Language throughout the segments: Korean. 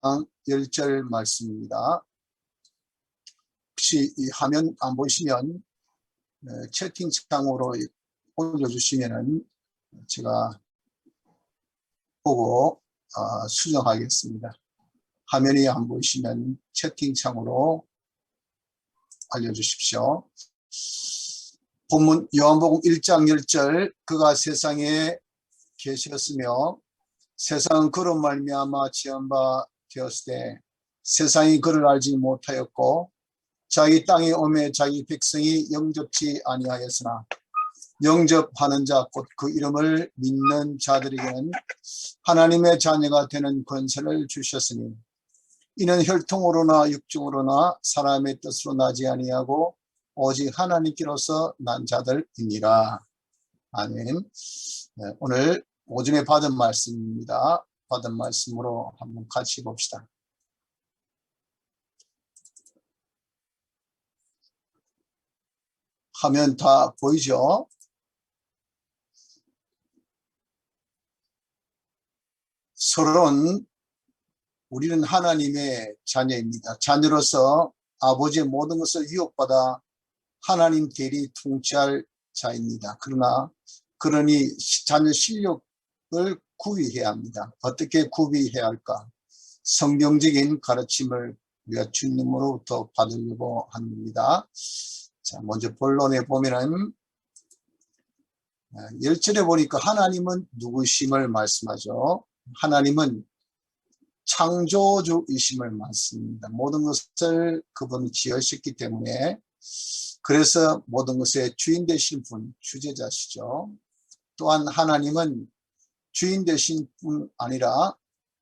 10절 말씀입니다. 혹시 이 화면 안 보시면 채팅창으로 올려주시면 제가 보고 수정하겠습니다. 화면이 안 보이시면 채팅창으로 알려주십시오. 본문 요한복음 1장 10절 그가 세상에 계셨으며 세상은 그로 말미암아 지은 바 되었을 때 세상이 그를 알지 못하였고 자기 땅에 오매 자기 백성이 영접지 아니하였으나 영접하는 자 곧 그 이름을 믿는 자들에게는 하나님의 자녀가 되는 권세를 주셨으니 이는 혈통으로나 육중으로나 사람의 뜻으로 나지 아니하고 오직 하나님께로서 난 자들이니라. 아멘. 오늘 오전에 받은 말씀입니다. 받은 말씀으로 한번 같이 봅시다. 화면 다 보이죠? 서론 우리는 하나님의 자녀입니다. 자녀로서 아버지의 모든 것을 유혹받아 하나님 대리 통치할 자입니다. 그러니 자녀 실력을 구비해야 합니다. 어떻게 구비해야 할까? 성경적인 가르침을 우리가 주님으로부터 받으려고 합니다. 자, 먼저 본론에 보면은 10절에 보니까 하나님은 누구심을 말씀하죠. 하나님은 창조주이심을 말씀합니다. 모든 것을 그분이 지으셨기 때문에 그래서 모든 것의 주인 되신 분, 주재자시죠. 또한 하나님은 주인 되신 분 아니라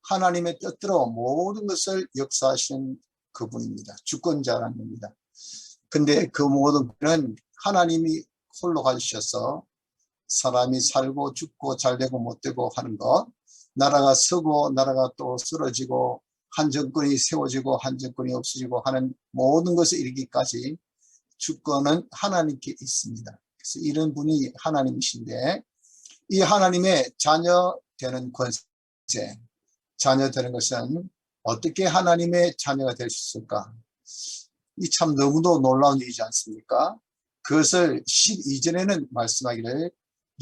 하나님의 뜻대로 모든 것을 역사하신 그분입니다. 주권자라는 겁니다. 근데 그 모든 것은 하나님이 홀로 가지셔서 사람이 살고 죽고 잘되고 못되고 하는 것, 나라가 서고 나라가 또 쓰러지고 한 정권이 세워지고 한 정권이 없어지고 하는 모든 것을 이르기까지 주권은 하나님께 있습니다. 그래서 이런 분이 하나님이신데 이 하나님의 자녀 되는 권세, 자녀 되는 것은 어떻게 하나님의 자녀가 될 수 있을까? 이 참 너무도 놀라운 일이지 않습니까? 그것을 12절에는 말씀하기를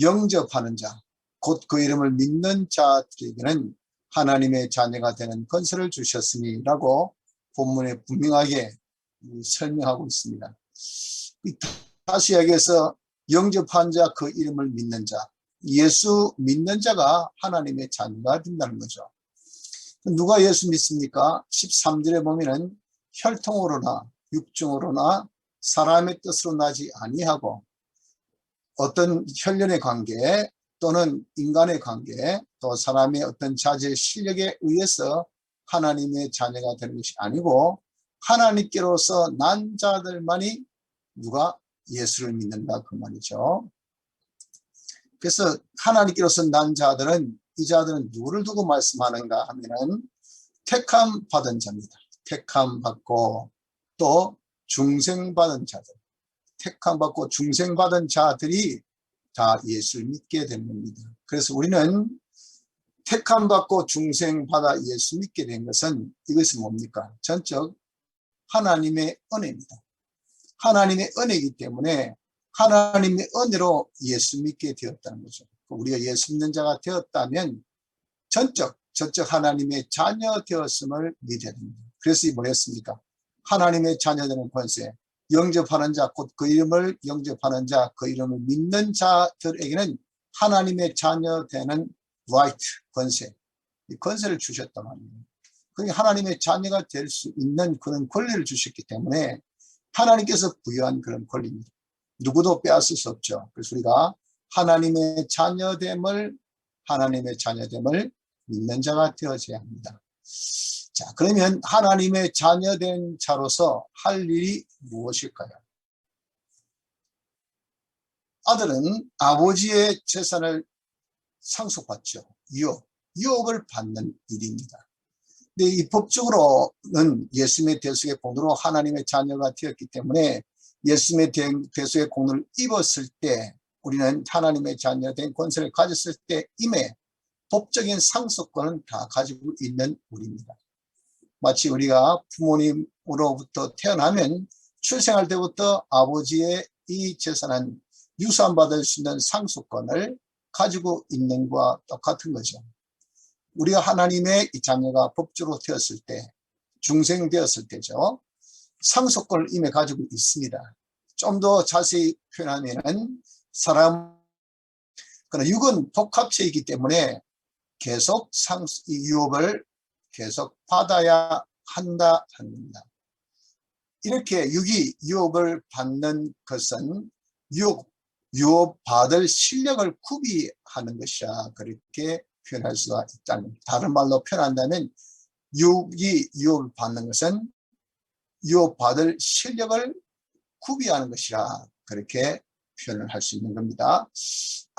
영접하는 자, 곧 그 이름을 믿는 자들에게는 하나님의 자녀가 되는 권세를 주셨으니 라고 본문에 분명하게 설명하고 있습니다. 다시 여기서 영접한 자, 그 이름을 믿는 자, 예수 믿는 자가 하나님의 자녀가 된다는 거죠. 누가 예수 믿습니까? 13절에 보면은 혈통으로나 육중으로나 사람의 뜻으로 나지 아니하고 어떤 혈연의 관계 또는 인간의 관계 또 사람의 어떤 자질 실력에 의해서 하나님의 자녀가 되는 것이 아니고 하나님께로서 난 자들만이 누가 예수를 믿는다 그 말이죠. 그래서 하나님께로서 난 자들은 이 자들은 누구를 두고 말씀하는가 하면은 택함 받은 자입니다. 택함 받고 또 중생받은 자들, 택함 받고 중생받은 자들이 다 예수를 믿게 된 겁니다. 그래서 우리는 택함 받고 중생받아 예수 믿게 된 것은 이것이 뭡니까? 전적 하나님의 은혜입니다. 하나님의 은혜이기 때문에 하나님의 은혜로 예수 믿게 되었다는 거죠. 우리가 예수 믿는 자가 되었다면 전적 하나님의 자녀 되었음을 믿어야 됩니다. 그래서 뭐였습니까? 하나님의 자녀 되는 권세, 영접하는 자, 곧 그 이름을 영접하는 자, 그 이름을 믿는 자들에게는 하나님의 자녀 되는 right, 권세, 이 권세를 주셨단 말이에요. 그게 하나님의 자녀가 될 수 있는 그런 권리를 주셨기 때문에 하나님께서 부여한 그런 권리입니다. 누구도 빼앗을 수 없죠. 그래서 우리가 하나님의 자녀됨을 믿는 자가 되어져야 합니다. 자, 그러면 하나님의 자녀된 자로서 할 일이 무엇일까요? 아들은 아버지의 재산을 상속받죠. 유업을 받는 일입니다. 근데 이 법적으로는 예수님의 대속의 공로로 하나님의 자녀가 되었기 때문에 예수님의 대속의 공로를 입었을 때 우리는 하나님의 자녀된 권세를 가졌을 때 임에 법적인 상속권은 다 가지고 있는 우리입니다. 마치 우리가 부모님으로부터 태어나면 출생할 때부터 아버지의 이 재산은 유산받을 수 있는 상속권을 가지고 있는 것과 똑같은 거죠. 우리가 하나님의 이 자녀가 법주로 되었을 때, 중생되었을 때죠. 상속권을 이미 가지고 있습니다. 좀 더 자세히 표현하면은 그러나 육은 복합체이기 때문에 계속 이 유업을 계속 받아야 한다 하는 겁니다. 이렇게 육이 유업을 받는 것은 유업 받을 실력을 구비하는 것이라 그렇게 표현할 수가 있다는 겁니다. 다른 말로 표현한다면 육이 유업을 받는 것은 유업 받을 실력을 구비하는 것이라 그렇게 표현을 할 수 있는 겁니다.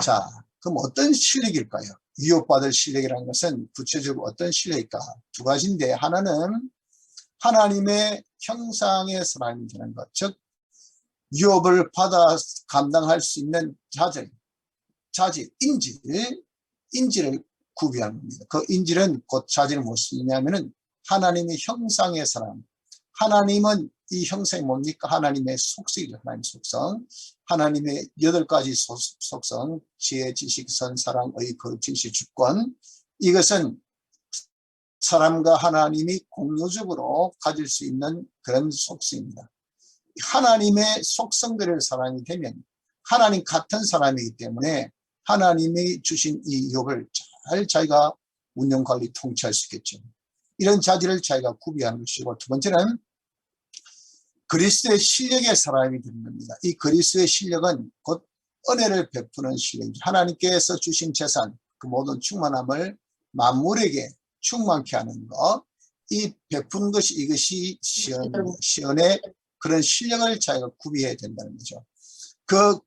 자, 그럼 어떤 실력일까요? 유업받을 실력이라는 것은 구체적으로 어떤 실력일까? 두 가지인데, 하나는 하나님의 형상의 사람이 되는 것, 즉 유업을 받아 감당할 수 있는 자질, 인지를 구비하는 겁니다. 그 인질은 곧 자질은 무엇이냐면은 하나님의 형상의 사람. 하나님은 이 형상이 뭡니까? 하나님의 속성이죠. 하나님의 속성. 하나님의 8가지 속성, 지혜, 지식, 선, 사랑, 의, 거룩, 진실, 주권. 이것은 사람과 하나님이 공유적으로 가질 수 있는 그런 속성입니다. 하나님의 속성들을 사람이 되면 하나님 같은 사람이기 때문에 하나님이 주신 이 유업을 잘 자기가 운영, 관리, 통치할 수 있겠죠. 이런 자질을 자기가 구비하는 것이고, 두 번째는 그리스도의 실력의 사람이 되는 겁니다. 이 그리스도의 실력은 곧 은혜를 베푸는 실력입니다. 하나님께서 주신 재산, 그 모든 충만함을 만물에게 충만케 하는 것, 이 베푸는 것이 이것이 시연의 그런 실력을 자기가 구비해야 된다는 거죠. 그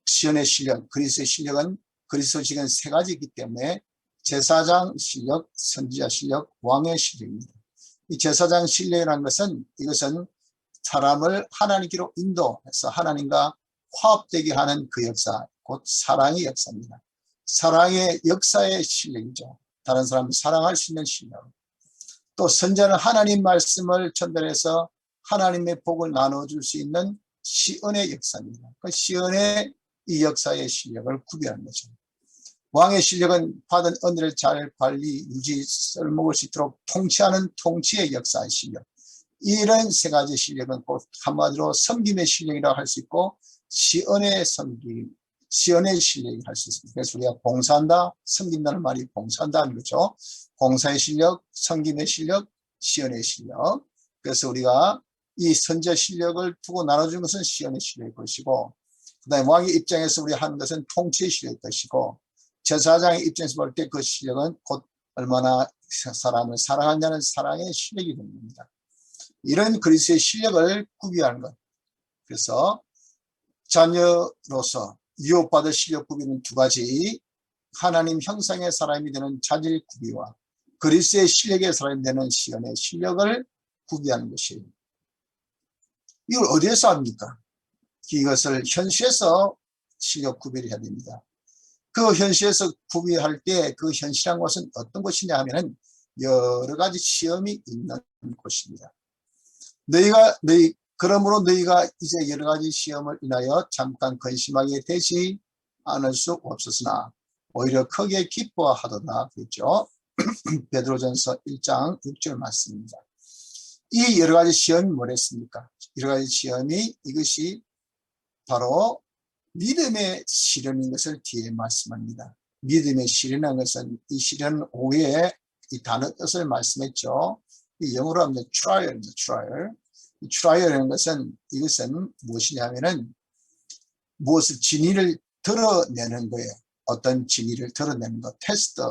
시연의 실력, 그리스도의 실력은 그리스도 실력은 3가지이기 때문에 제사장 실력, 선지자 실력, 왕의 실력입니다. 이 제사장 실력이라는 것은 이것은 사람을 하나님께로 인도해서 하나님과 화합되게 하는 그 역사, 곧 사랑의 역사입니다. 사랑의 역사의 실력이죠. 다른 사람을 사랑할 수 있는 실력. 또 선자는 하나님 말씀을 전달해서 하나님의 복을 나눠줄 수 있는 시언의 역사입니다. 그 시언의 이 역사의 실력을 구비하는 거죠. 왕의 실력은 받은 은혜를 잘 관리, 유지, 써먹을 수 있도록 통치하는 통치의 역사의 실력. 이런 3가지 실력은 곧 한마디로 섬김의 실력이라고 할 수 있고, 시언의 섬김, 시언의 실력이라고 할 수 있습니다. 그래서 우리가 봉사한다, 섬긴다는 말이 봉사한다는 거죠. 봉사의 실력, 섬김의 실력, 시언의 실력. 그래서 우리가 이 선제 실력을 두고 나눠준 것은 시언의 실력일 것이고, 그 다음에 왕의 입장에서 우리가 하는 것은 통치의 실력일 것이고, 제사장의 입장에서 볼 때 그 실력은 곧 얼마나 사람을 사랑하냐는 사랑의 실력이 됩니다. 이런 그리스도의 실력을 구비하는 것. 그래서 자녀로서 유업받을 실력 구비는 2가지, 하나님 형상의 사람이 되는 자질 구비와 그리스도의 실력의 사람이 되는 시연의 실력을 구비하는 것이에요. 이걸 어디에서 합니까? 이것을 현실에서 실력 구비를 해야 됩니다. 그 현실에서 구비할 때 그 현실한 것은 어떤 것이냐 하면은 여러 가지 시험이 있는 곳입니다. 그러므로 너희가 이제 여러 가지 시험을 인하여 잠깐 근심하게 되지 않을 수 없었으나 오히려 크게 기뻐하도다 그랬죠. 베드로전서 1장 6절 말씀입니다. 이 여러 가지 시험이 뭐랬습니까? 여러 가지 시험이 이것이 바로 믿음의 시련인 것을 뒤에 말씀합니다. 믿음의 시련이라는 것은 이 시련 오후에 이 단어 뜻을 말씀했죠. 이 영어로 하면 trial입니다. trial이라는 것은 이것은 무엇이냐면은 무엇을 진위를 드러내는 거예요. 어떤 진위를 드러내는 것, 테스트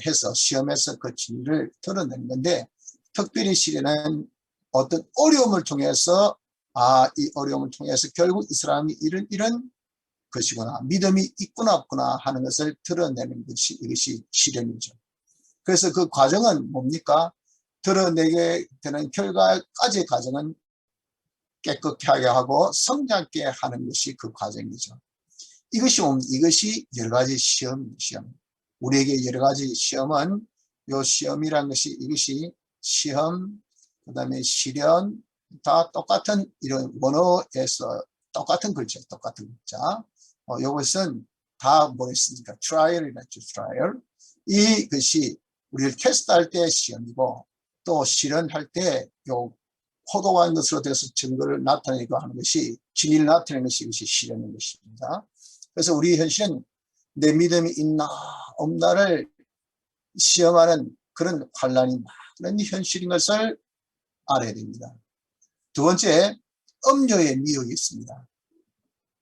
해서 시험에서 그 진위를 드러내는 건데, 특별히 시련은 어떤 어려움을 통해서 이 어려움을 통해서 결국 이 사람이 이런 것이구나, 믿음이 있구나 없구나 하는 것을 드러내는 것이 이것이 시련이죠. 그래서 그 과정은 뭡니까? 드러내게 되는 결과까지의 과정은 깨끗하게 하고 성장하게 하는 것이 그 과정이죠. 이것이 여러 가지 시험. 우리에게 여러 가지 시험은 요 시험이라는 것이 이것이 시험, 그 다음에 시련, 다 똑같은 이런 원어에서 똑같은 글자, 똑같은 글자. 이것은 다 뭐랬습니까? 트라이얼이랬죠, 트라이얼. 이것이 우리를 테스트할 때 시험이고, 또 실현할 때 요 포도한 것으로 돼서 증거를 나타내고 하는 것이, 진리를 나타내는 것이 이것이 실현인 것입니다. 그래서 우리 현실은 내 믿음이 있나 없나를 시험하는 그런 환란이 많은 현실인 것을 알아야 됩니다. 두 번째, 음료의 미혹이 있습니다.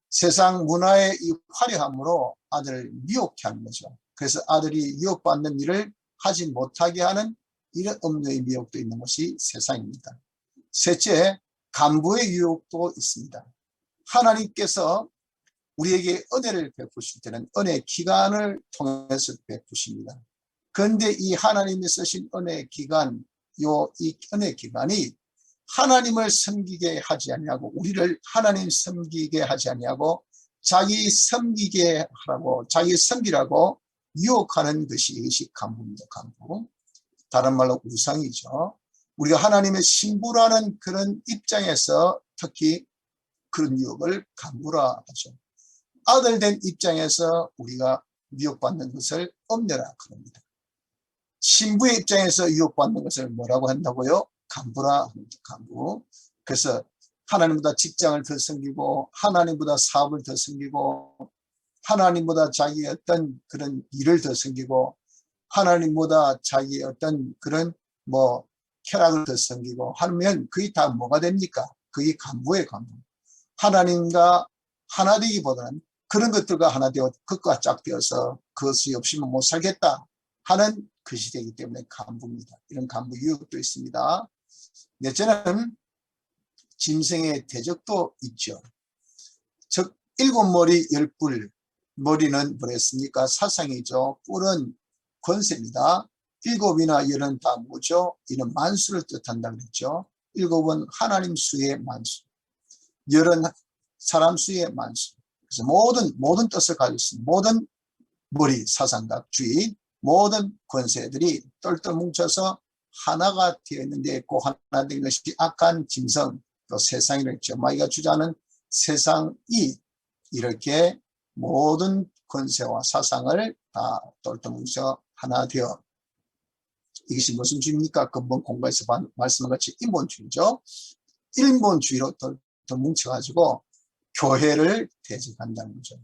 세상 문화의 이 화려함으로 아들을 미혹해 하는 거죠. 그래서 아들이 유혹받는 일을 하지 못하게 하는 이런 음료의 미혹도 있는 것이 세상입니다. 셋째, 간부의 유혹도 있습니다. 하나님께서 우리에게 은혜를 베푸실 때는 은혜 기간을 통해서 베푸십니다. 그런데 이 하나님이 쓰신 은혜 기간, 이 은혜 기간이 하나님을 섬기게 하지 아니하고, 우리를 하나님 섬기게 하지 아니하고 자기 섬기게 하라고, 자기 섬기라고 유혹하는 것이, 이것이 간부입니다. 간부. 다른 말로 우상이죠. 우리가 하나님의 신부라는 그런 입장에서 특히 그런 유혹을 간부라 하죠. 아들 된 입장에서 우리가 유혹받는 것을 음녀라 그럽니다. 신부의 입장에서 유혹받는 것을 뭐라고 한다고요? 간부라 합니다. 간부. 그래서 하나님보다 직장을 더 섬기고, 하나님보다 사업을 더 섬기고, 하나님보다 자기의 어떤 그런 일을 더 섬기고, 하나님보다 자기의 어떤 그런 쾌락을 더 섬기고 하면 그게 다 뭐가 됩니까? 그게 간부의 간부. 하나님과 하나 되기보다는 그런 것들과 하나 되어 그것과 짝되어서 그것이 없이는 못 살겠다 하는 것이 되기 때문에 간부입니다. 이런 간부 유혹도 있습니다. 넷째는 짐승의 대적도 있죠. 즉 7머리 10뿔, 머리는 뭐랬습니까? 사상이죠. 뿔은 권세입니다. 7이나 10은 다 뭐죠? 이는 만수를 뜻한다고 그랬죠. 7은 하나님 수의 만수, 10은 사람 수의 만수. 그래서 모든 뜻을 가지고 있습니다. 모든 머리, 사상각, 주의, 모든 권세들이 똘똘 뭉쳐서 하나가 되어 있는데, 그 하나 된 것이 악한 짐승, 또 세상이라고 했죠. 마귀가 주장하는 세상이 이렇게 모든 권세와 사상을 다 똘똘 뭉쳐 하나 되어, 이것이 무슨 주의입니까? 근본 공부에서 말씀한 같이 인본주의죠. 인본주의로 똘똘 뭉쳐가지고 교회를 대적한다는 거죠.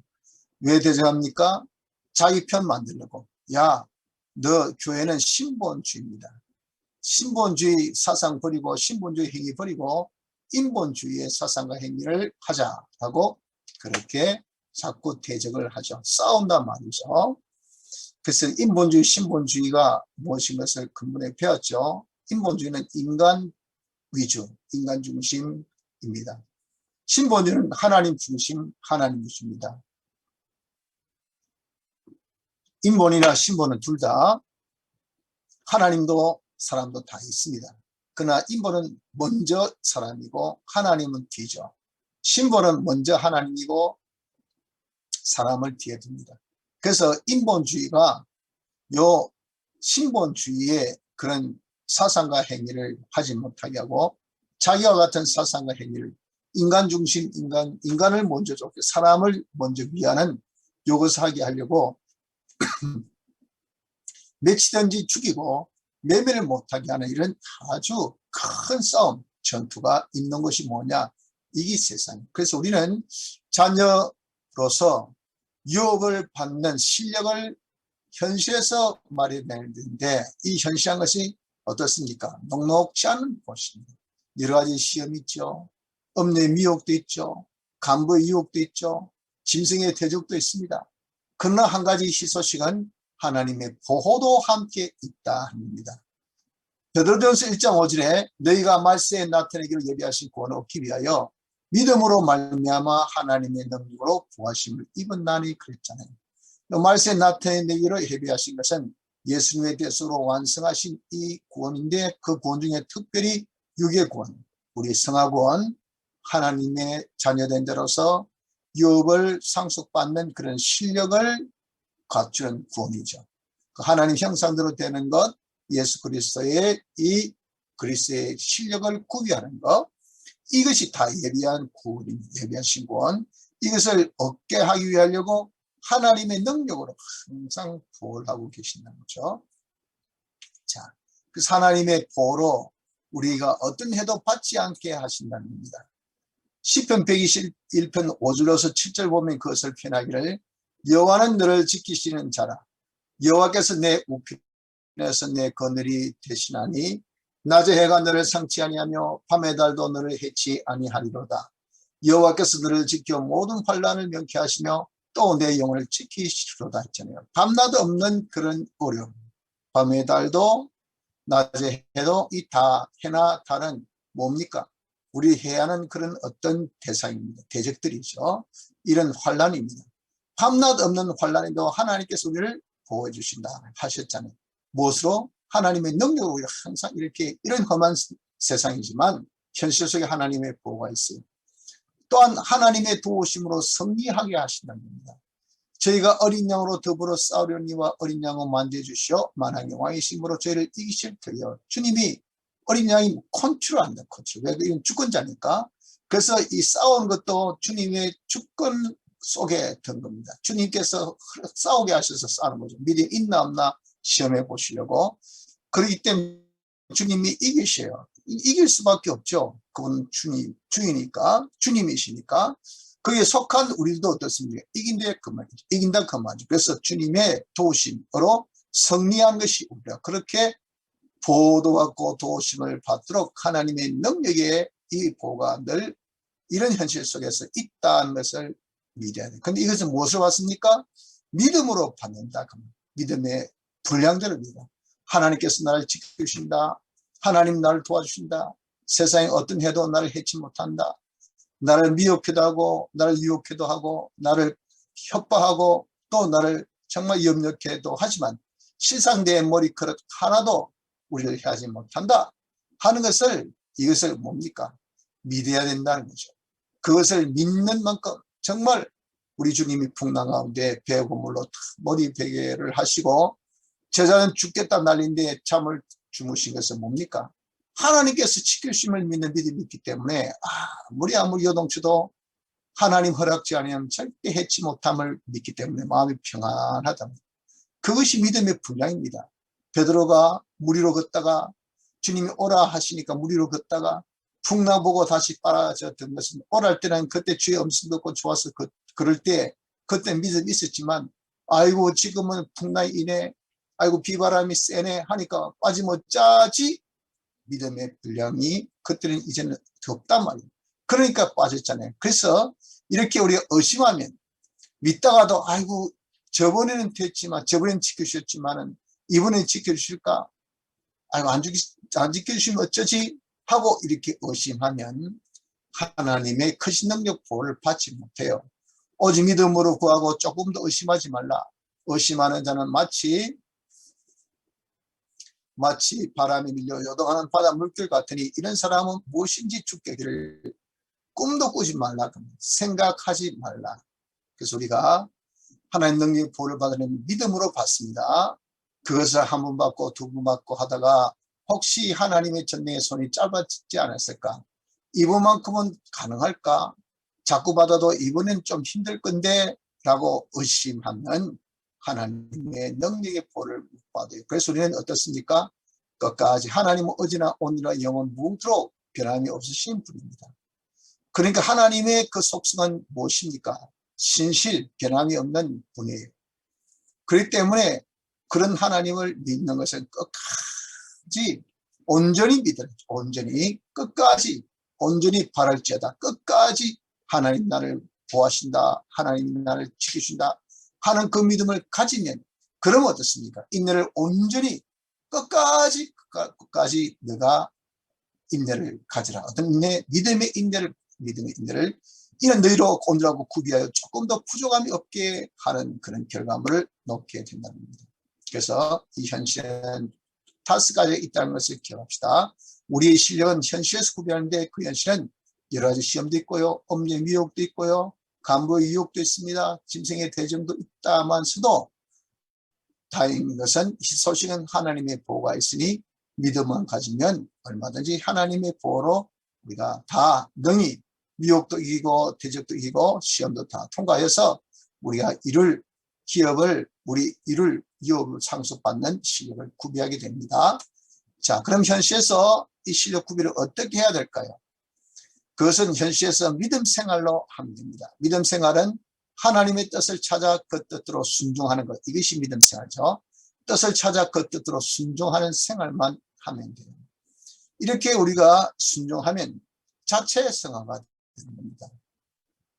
왜 대적합니까? 자기 편 만들려고. 야, 너 교회는 신본주의입니다. 신본주의 사상 버리고, 신본주의 행위 버리고 인본주의의 사상과 행위를 하자라고 그렇게 자꾸 대적을 하죠. 싸운단 말이죠. 그래서 인본주의, 신본주의가 무엇인 것을 근본에 배웠죠. 인본주의는 인간 위주, 인간 중심입니다. 신본주의는 하나님 중심, 하나님 위주입니다. 인본이나 신본은 둘 다 하나님도 사람도 다 있습니다. 그러나 인본은 먼저 사람이고 하나님은 뒤죠. 신본은 먼저 하나님이고 사람을 뒤에 둡니다. 그래서 인본주의가 요 신본주의의 그런 사상과 행위를 하지 못하게 하고, 자기와 같은 사상과 행위를, 인간 중심, 인간을 먼저 좋게, 사람을 먼저 위하는 요것을 하게 하려고 며치든지 죽이고 매매를 못하게 하는 이런 아주 큰 싸움, 전투가 있는 것이 뭐냐? 이게 세상. 그래서 우리는 자녀로서 유혹을 받는 실력을 현실에서 마련되는데, 이 현실한 것이 어떻습니까? 녹록지 않은 것입니다. 여러 가지 시험이 있죠. 음녀의 미혹도 있죠. 간부의 유혹도 있죠. 짐승의 대적도 있습니다. 그러나 한 가지 희소식은 하나님의 보호도 함께 있다 합니다. 베드로전서 1장 5절에 너희가 말세에 나타내기를 예비하신 구원을 얻기 위하여 믿음으로 말미암아 하나님의 능력으로 구하심을 입었나니 그랬잖아요. 말세에 나타내기를 예비하신 것은 예수님의 대속으로 완성하신 이 구원인데, 그 구원 중에 특별히 육의 구원, 우리 성화구원, 하나님의 자녀된 자로서 유업을 상속받는 그런 실력을 갖추는 구원이죠. 그 하나님 형상대로 되는 것, 예수 그리스도의 이 그리스도의 실력을 구비하는 것, 이것이 다 예비한 구원입니다. 예비한 신구원. 이것을 얻게 하기 위하려고 하나님의 능력으로 항상 보호하고 계신다는 거죠. 자, 그 하나님의 보호로 우리가 어떤 해도 받지 않게 하신다는 겁니다. 시편 121편 5절로서 7절 보면 그것을 표현하기를 여호와는 너를 지키시는 자라. 여호와께서 내 우편에서 내 그늘이 되시나니 낮의 해가 너를 상치 아니하며 밤의 달도 너를 해치 아니하리로다. 여호와께서 너를 지켜 모든 환난을 명쾌하시며 또 내 영혼을 지키시리로다 했잖아요. 밤낮 없는 그런 어려움. 밤의 달도 낮의 해도 이 다 해나 달은 뭡니까? 우리 해야 하는 그런 어떤 대상입니다. 대적들이죠. 이런 환난입니다. 밤낮 없는 환난에도 하나님께서 우리를 보호해 주신다 하셨잖아요. 무엇으로? 하나님의 능력으로 우리가 항상 이렇게 이런 험한 세상이지만 현실 속에 하나님의 보호가 있어요. 또한 하나님의 도우심으로 승리하게 하신다는 겁니다. 저희가 어린 양으로 더불어 싸우려니와 어린 양을 만져 주시어 만왕의 왕이심으로 저희를 이기실 터이요. 주님이 어린 양이 컨트롤한다. 컨트롤. 왜? 이건 주권자니까. 그래서 이 싸우는 것도 주님의 주권 속에 든 겁니다. 주님께서 싸우게 하셔서 싸우는 거죠. 믿음 있나 없나 시험해 보시려고. 그렇기 때문에 주님이 이기셔요. 이길 수밖에 없죠. 그분은 주이니까, 주님이시니까. 거기에 속한 우리도 어떻습니까? 이긴다 그 말이죠. 이긴다 그 말이죠. 그래서 주님의 도우심으로 승리한 것이 우리가 그렇게 보호도 받고 도우심을 받도록 하나님의 능력에 이 보호가 늘 이런 현실 속에서 있다는 것을 믿어야 돼요. 그런데 이것은 무엇으로 받습니까? 믿음으로 받는다. 믿음의 분량대로 믿어. 하나님께서 나를 지켜주신다. 하나님 나를 도와주신다. 세상에 어떤 해도 나를 해치 못한다. 나를 미혹해도 하고 나를 유혹해도 하고 나를 협박하고 또 나를 정말 염려해도 하지만 실상 내 머리그릇 하나도 우리를 해하지 못한다 하는 것을 이것을 뭡니까? 믿어야 된다는 거죠. 그것을 믿는 만큼 정말 우리 주님이 풍랑 가운데 배고물로 머리 베개를 하시고 제자는 죽겠다 난리인데 잠을 주무신 것은 뭡니까? 하나님께서 지켜주심을 믿는 믿음이 있기 때문에 아무리 요동쳐도 하나님 허락지 않으면 절대 해치 못함을 믿기 때문에 마음이 평안하답니다. 그것이 믿음의 분량입니다. 베드로가 물 위로 걷다가 주님이 오라 하시니까 물 위로 걷다가 풍랑 보고 다시 빠져든 것은 오랄 때는 그때 주의 음성 듣고 좋아서 그럴 때 그때 믿음이 있었지만 아이고 지금은 풍랑이 이네 아이고 비바람이 세네 하니까 빠지면 짜지 믿음의 분량이 그때는 이제는 없단 말이에요. 그러니까 빠졌잖아요. 그래서 이렇게 우리가 의심하면 믿다가도 아이고 저번에는 됐지만 저번에는 지켜주셨지만은 이번엔 지켜주실까? 아이고 안 지켜주시면 어쩌지? 하고 이렇게 의심하면 하나님의 크신 능력 보호를 받지 못해요. 오직 믿음으로 구하고 조금 더 의심하지 말라. 의심하는 자는 마치 바람이 밀려 요동하는 바다 물결 같으니 이런 사람은 무엇인지 죽게 되기를 꿈도 꾸지 말라. 생각하지 말라. 그래서 우리가 하나님 능력 보호를 받으려면 믿음으로 받습니다. 그것을 한 번 받고 두 번 받고 하다가 혹시 하나님의 전능의 손이 짧아지지 않았을까? 이번만큼은 가능할까? 자꾸 받아도 이번엔 좀 힘들 건데 라고 의심하면 하나님의 능력의 보호를 못 받아요. 그래서 우리는 어떻습니까? 끝까지 하나님은 어제나 오늘나 영원 무궁토록 변함이 없으신 분입니다. 그러니까 하나님의 그 속성은 무엇입니까? 신실, 변함이 없는 분이에요. 그렇기 때문에 그런 하나님을 믿는 것은 끝까지 온전히 믿어야 돼. 온전히 끝까지 온전히 바랄지어다. 끝까지 하나님 나를 보호하신다. 하나님 나를 지키신다. 하는 그 믿음을 가지면 그러면 어떻습니까? 인내를 온전히 끝까지 너가 인내를 가지라. 어떤 인내, 믿음의 인내를 이런 너희로 온전하고 구비하여 조금 더 부족함이 없게 하는 그런 결과물을 놓게 된다는 겁니다. 그래서 이 현실은 5가지가 있다는 것을 기억합시다. 우리의 실력은 현실에서 구비하는데 그 현실은 여러 가지 시험도 있고요. 엄의 미혹도 있고요. 간부의 유혹도 있습니다. 짐승의 대정도 있다만서도 다행인 것은 이 소식은 하나님의 보호가 있으니 믿음만 가지면 얼마든지 하나님의 보호로 우리가 다 능히 미혹도 이기고 대적도 이기고 시험도 다 통과해서 우리가 이룰 기업을 유업을 상속받는 실력을 구비하게 됩니다. 자, 그럼 현시에서 이 실력 구비를 어떻게 해야 될까요? 그것은 현시에서 믿음 생활로 하면 됩니다. 믿음 생활은 하나님의 뜻을 찾아 그 뜻대로 순종하는 것. 이것이 믿음 생활이죠. 뜻을 찾아 그 뜻대로 순종하는 생활만 하면 돼요. 이렇게 우리가 순종하면 자체의 성화가 되는 겁니다.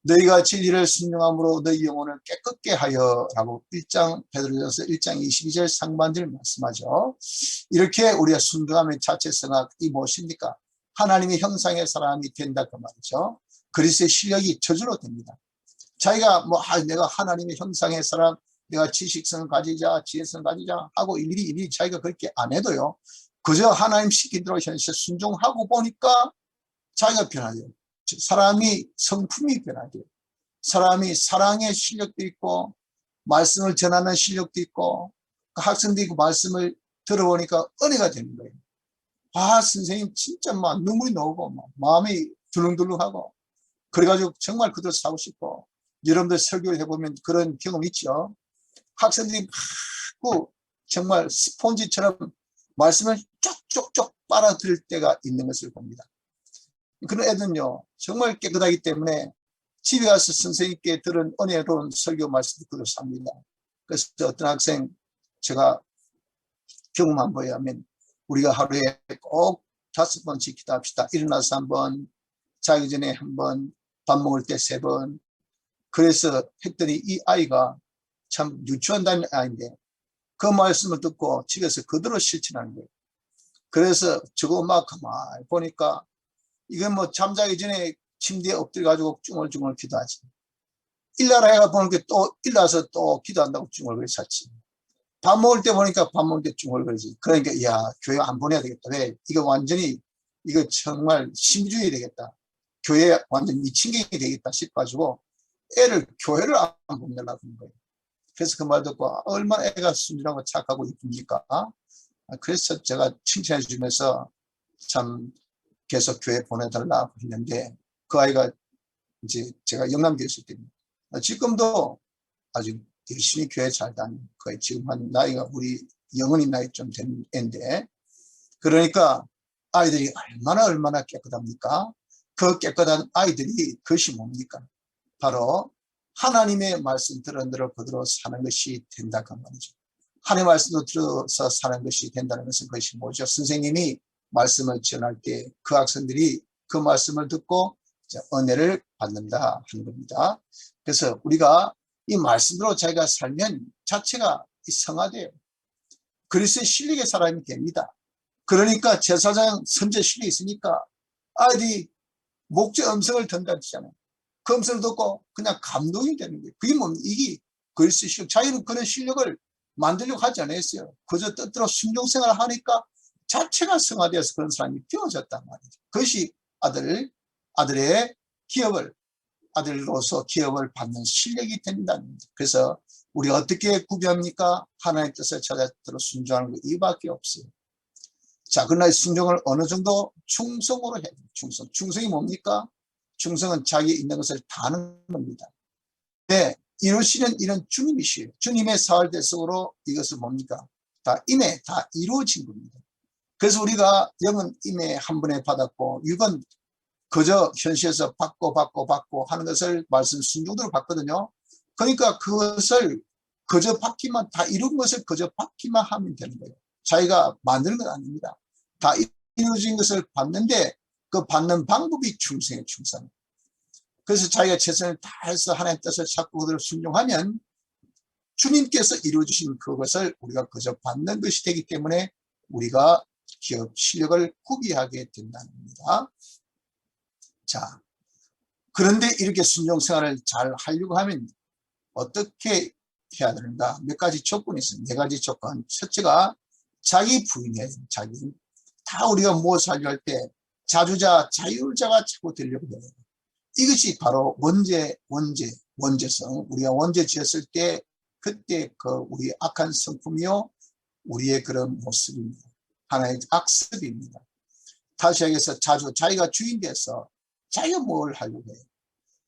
너희가 진리를 순종함으로 너희 영혼을 깨끗게 하여 라고 베드로전서 1장 22절 상반절 말씀하죠. 이렇게 우리가 순종하면 자체 성화, 이 무엇입니까? 하나님의 형상의 사람이 된다 그 말이죠. 그리스도의 실력이 저절로 됩니다. 자기가 내가 하나님의 형상의 사람, 내가 지식성을 가지자, 지혜성을 가지자 하고 일일이 자기가 그렇게 안 해도요. 그저 하나님 시킨 대로 현실 순종하고 보니까 자기가 변하죠. 사람이 성품이 변하죠. 사람이 사랑의 실력도 있고 말씀을 전하는 실력도 있고 학생도 있고 말씀을 들어보니까 은혜가 되는 거예요. 선생님 진짜 막 눈물이 나오고 마음이 들렁들렁하고 그래가지고 정말 그대로 사고 싶고 여러분들 설교를 해보면 그런 경험 있죠. 학생들이 막 정말 스폰지처럼 말씀을 쪽쪽쪽 빨아들일 때가 있는 것을 봅니다. 그런 애들은요 정말 깨끗하기 때문에 집에 가서 선생님께 들은 은혜로운 설교 말씀을 그대로 삽니다. 그래서 어떤 학생 제가 경험한 거에 하면 우리가 하루에 꼭 5번씩 기도합시다. 일어나서 1번, 자기 전에 1번, 밥 먹을 때 3번. 그래서 했더니 이 아이가 참 유치원 다니는 아이인데 그 말씀을 듣고 집에서 그대로 실천하는 거예요. 그래서 저거 막 가만히 보니까 이건 잠자기 전에 침대에 엎드려가지고 쭈글쭈글 기도하지. 일나라 애가 보니까 또 일나서 또 기도한다고 쭈글거리 샀지. 밥 먹을 때 보니까 밥 먹을 때 쭈글거리지. 그러니까 교회 안 보내야 되겠다. 왜? 이거 완전히 이거 정말 심주의 되겠다. 교회에 완전 미친 게 되겠다 싶어가지고 애를 교회를 안 보내려고 하는 거예요. 그래서 그 말 듣고 얼마나 애가 순진하고 착하고 이쁩니까? 그래서 제가 칭찬해 주면서 참 계속 교회 보내달라고 했는데 그 아이가 이제 제가 영남교회 있을 때입니다. 지금도 아주 열심히 교회 잘 다니고 거의 지금 한 나이가 우리 영원히 나이 좀 된 애인데 그러니까 아이들이 얼마나 깨끗합니까? 그 깨끗한 아이들이 그것이 뭡니까? 바로 하나님의 말씀 들은 대로 그대로 사는 것이 된다 그 말이죠. 하나님의 말씀을 들어서 사는 것이 된다는 것은 그것이 뭐죠? 선생님이 말씀을 전할 때 그 학생들이 그 말씀을 듣고 은혜를 받는다 하는 겁니다. 그래서 우리가 이 말씀으로 자기가 살면 자체가 성화돼요. 그리스도의 실력의 사람이 됩니다. 그러니까 제사장 선제 실력이 있으니까 아이들이 목재 음성을 든다잖아요. 그 음성을 듣고 그냥 감동이 되는 거예요. 그게 뭡니까? 이게 그리스도의 실력. 자기는 그런 실력을 만들려고 하지 않았어요. 그저 뜻대로 순종생활을 하니까 자체가 성화되어서 그런 사람이 되어졌단 말이죠. 그것이 아들의 기업을 아들로서 기업을 받는 실력이 된다는 거죠. 그래서 우리가 어떻게 구비합니까? 하나님의 뜻을 찾아들어 순종하는 것 이밖에 없어요. 자, 그러나 순종을 어느 정도 충성으로 해야 돼요. 충성이 뭡니까? 충성은 자기 있는 것을 다하는 겁니다. 네, 이루시는 이런 주님이시에요. 주님의 사활 대속으로 이것을 뭡니까? 다 이루어진 겁니다. 그래서 우리가 영은 임해 한 번에 받았고 육은 그저 현실에서 받고 하는 것을 말씀 순종대로 받거든요. 그러니까 그것을 그저 받기만, 다 이룬 것을 그저 받기만 하면 되는 거예요. 자기가 만드는 건 아닙니다. 다 이루어진 것을 받는데 그 받는 방법이 충성이에요, 충성. 그래서 자기가 최선을 다해서 하나님의 뜻을 찾고 그대로 순종하면 주님께서 이루어주신 그것을 우리가 그저 받는 것이 되기 때문에 우리가 기업 실력을 구비하게 된다는 겁니다. 자, 그런데 이렇게 순종 생활을 잘 하려고 하면 어떻게 해야 되는가? 몇 가지 조건이 있습니다. 4가지 조건. 첫째가 자기 부인이에요. 자기. 다 우리가 무엇을 하려 할 때 자주자, 자율자가 자꾸 되려고 해요. 이것이 바로 원죄성. 우리가 원죄 지었을 때 그때 그 우리 악한 성품이요. 우리의 그런 모습입니다. 하나의 악습입니다. 다시 얘기해서 자주 자기가 주인 돼서 자기가 뭘 하려고 해요.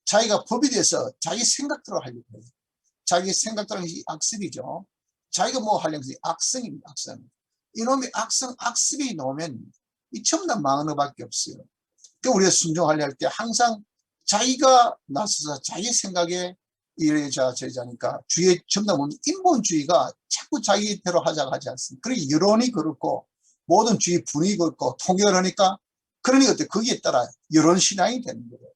자기가 법이 돼서 자기 생각대로 하려고 해요. 자기 생각대로 하는 것이 악습이죠. 자기가 뭐 하려는 것이 악성입니다. 악성. 이놈의 악습이 나오면 이 전부 다 망하는 것밖에 없어요. 그러니까 우리가 순종하려 할 때 항상 자기가 나서서 자기 생각에 이래자 저래자니까 주위에 전부 다 보면 인본주의가 자꾸 자기대로 하자고 하지 않습니까? 그러니 여론이 그렇고 모든 주위 분위기 그렇고 통계를 하니까 그러니까 거기에 따라 여론 신앙이 되는 거예요.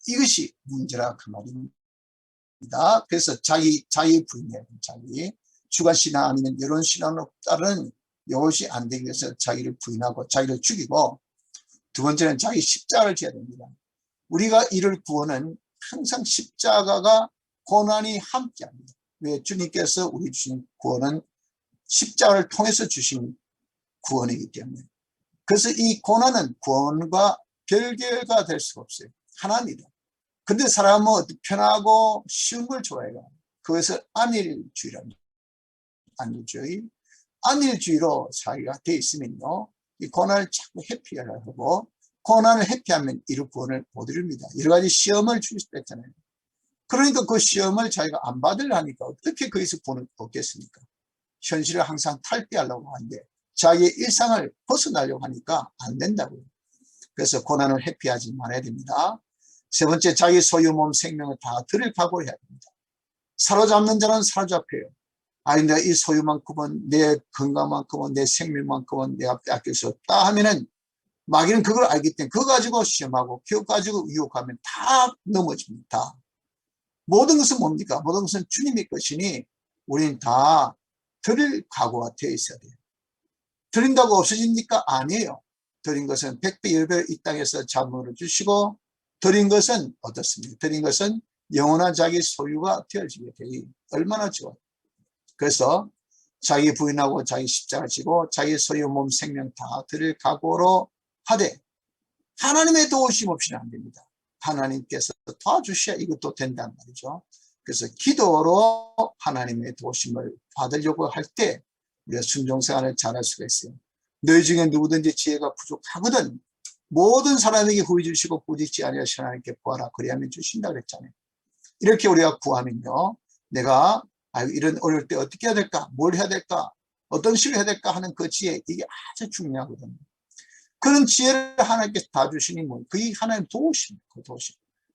이것이 문제라 그 말입니다. 그래서 자기 부인이에요. 자기 주관신앙 아니면 여론신앙으로 따른 이것이 안 되기 위해서 자기를 부인하고 자기를 죽이고, 두 번째는 자기 십자가를 져야 됩니다. 우리가 이를 구원은 항상 십자가가 고난이 함께합니다. 왜? 주님께서 우리 주신 구원은 십자가를 통해서 주신 구원이기 때문에. 그래서 이 고난은 구원과 별개가 될 수가 없어요. 하나입니다. 근데 사람은 편하고 쉬운 걸 좋아해요. 그것을 안일주의랍니다. 안일주의로 자기가 돼 있으면요, 이 고난을 자꾸 회피하려고 하고, 고난을 회피하면 이를 구원을 못 이룹니다. 여러 가지 시험을 줄 수 있잖아요. 그러니까 그 시험을 자기가 안 받으려니까 어떻게 거기서 구원을 얻겠습니까? 현실을 항상 탈피하려고 하는데 자기의 일상을 벗어나려고 하니까 안 된다고요. 그래서 고난을 회피하지 말아야 됩니다. 세 번째, 자기 소유 몸 생명을 다 드릴 각오를 해야 됩니다. 사로잡는 자는 사로잡혀요. 아니 내가 이 소유만큼은, 내 건강만큼은, 내 생명만큼은 내가 빼앗길 수 없다 하면은 마귀는 그걸 알기 때문에 그거 가지고 시험하고 그거 가지고 유혹하면 다 넘어집니다. 모든 것은 뭡니까? 모든 것은 주님의 것이니 우리는 다 드릴 각오가 되어 있어야 돼요. 드린다고 없어집니까? 아니에요. 드린 것은 100배, 10배 이 땅에서 자문을 주시고, 드린 것은 어떻습니까? 드린 것은 영원한 자기 소유가 되어지게 되니 얼마나 좋아요. 그래서 자기 부인하고 자기 십자가 지고 자기 소유 몸 생명 다 드릴 각오로 하되 하나님의 도우심 없이는 안 됩니다. 하나님께서 도와주셔야 이것도 된단 말이죠. 그래서 기도로 하나님의 도우심을 받으려고 할 때 우리가 순종생활을 잘할 수가 있어요. 너희 중에 누구든지 지혜가 부족하거든 모든 사람에게 후히 주시고 부딪지 아니하시는 하나님께 구하라 그리하면 주신다 그랬잖아요. 이렇게 우리가 구하면요, 내가 이런 어려울 때 어떻게 해야 될까, 뭘 해야 될까, 어떤 식으로 해야 될까 하는 그 지혜, 이게 아주 중요하거든요. 그런 지혜를 하나님께서 다 주시니 뭐 그게 하나님 도우심, 그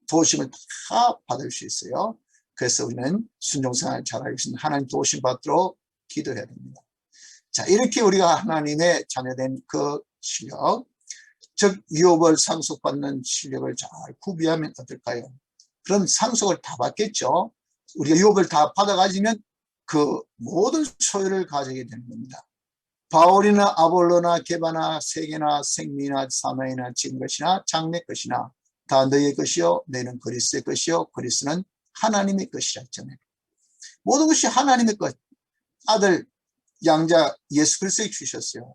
도우심을 다 받을 수 있어요. 그래서 우리는 순종생활을 잘하기 위해서 하나님 도우심 받도록 기도해야 됩니다. 자, 이렇게 우리가 하나님의 자녀된 그 실력, 즉 유업을 상속받는 실력을 잘 구비하면 어떨까요? 그럼 상속을 다 받겠죠. 우리가 유업을 다 받아가지면 그 모든 소유를 가지게 되는 겁니다. 바울이나 아볼로나 게바나 세계나 생미나 사마이나 지금 것이나 장래 것이나 다 너희의 것이요 너희는 그리스도의 것이요 그리스도는 하나님의 것이라 했잖아요. 모든 것이 하나님의 것. 아들 양자 예수 그리스도에 주셨어요.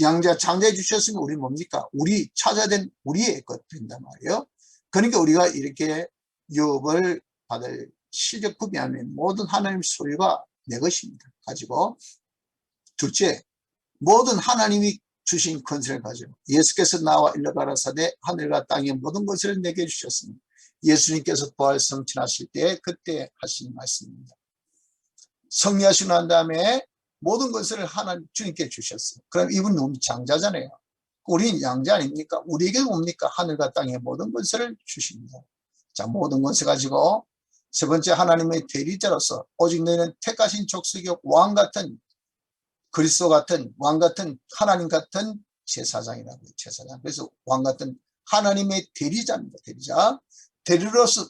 양자 장자에 주셨으면 우리 뭡니까? 우리 찾아야 된 우리의 것 된단 말이에요. 그러니까 우리가 이렇게 유업을 받을 실력 구비하면 모든 하나님 소유가 내 것입니다. 가지고, 둘째, 모든 하나님이 주신 권세를 가지고 예수께서 나와 일러 가라사대 하늘과 땅의 모든 것을 내게 주셨으니 예수님께서 부활 성취하실 때 그때 하신 말씀입니다. 성리하시고 난 다음에 모든 것을 하나님 주님께 주셨어요. 그럼 이분 너무 장자잖아요. 우리는 양자 아닙니까? 우리에게 뭡니까? 하늘과 땅의 모든 것을 주십니다. 자, 모든 것을 가지고 세 번째, 하나님의 대리자로서 오직 너희는 택하신 족속의 왕 같은, 그리스도 같은, 왕 같은, 하나님 같은 제사장이라고요. 제사장. 그래서 왕 같은 하나님의 대리자입니다. 대리로서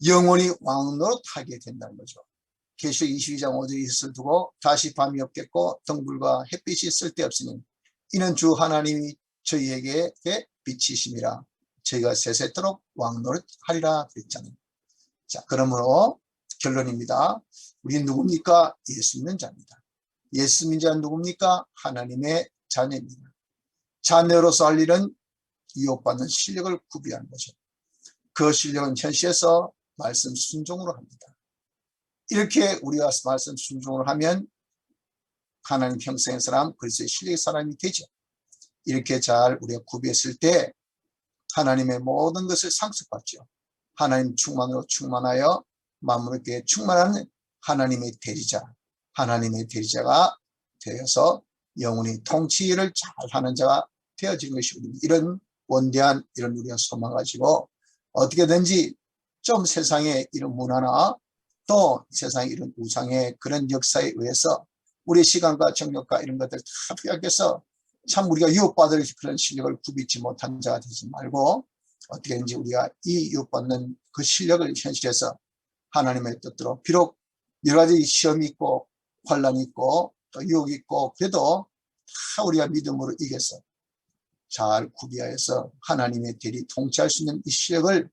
영원히 왕 노릇하게 된다는 거죠. 계시록 22장 5절에 이것을 두고 다시 밤이 없겠고 등불과 햇빛이 쓸데없으니 이는 주 하나님이 저희에게 빛이심이라 저희가 세세토록 왕노릇하리라 그랬잖아요. 자, 그러므로 결론입니다. 우리는 누굽니까? 예수 믿는 자입니다. 예수 믿는 자는 누굽니까? 하나님의 자녀입니다. 자녀로서 할 일은 유혹받는 실력을 구비하는 거죠. 그 실력은 현실에서 말씀 순종으로 합니다. 이렇게 우리가 말씀 순종을 하면 하나님 형상의 사람, 그리스도의 실력의 사람이 되죠. 이렇게 잘 우리가 구비했을 때 하나님의 모든 것을 상속받죠. 하나님 충만으로 충만하여 만물에게 충만한 하나님의 대리자, 하나님의 대리자가 되어서 영원히 통치를 잘하는 자가 되어진 것이 이런 원대한 이런 우리가 소망 가지고 어떻게든지 좀 세상의 이런 문화나 또 세상의 이런 우상의 그런 역사에 의해서 우리의 시간과 정력과 이런 것들 다 투약해서 참 우리가 유혹받을 그런 실력을 굽이지 못한 자가 되지 말고 어떻게든지 우리가 이 유혹받는 그 실력을 현실에서 하나님의 뜻대로 비록 여러 가지 시험이 있고 환란이 있고 또 유혹이 있고 그래도 다 우리가 믿음으로 이겨서 잘 구비하여서 하나님의 대리 통치할 수 있는 이 실력을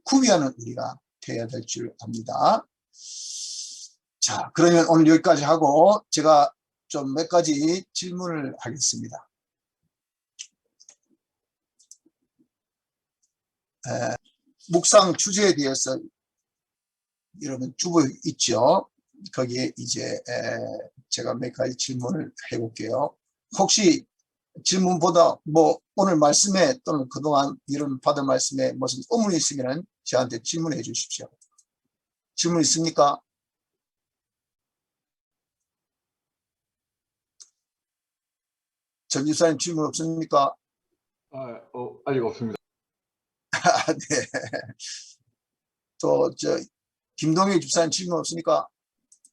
구비하는 우리가 되어야 될 줄 압니다. 자, 그러면 오늘 여기까지 하고 제가 좀 몇 가지 질문을 하겠습니다. 묵상 주제에 대해서 여러분 주보 있죠? 거기에 이제 제가 몇 가지 질문을 해볼게요. 혹시 질문보다 뭐 오늘 말씀에 또는 그동안 이런 받은 말씀에 무슨 의문이 있으면 저한테 질문해 주십시오. 질문 있습니까? 전 집사님 질문 없습니까? 아직 없습니다. 네. 또 김동희 집사님 질문 없습니까?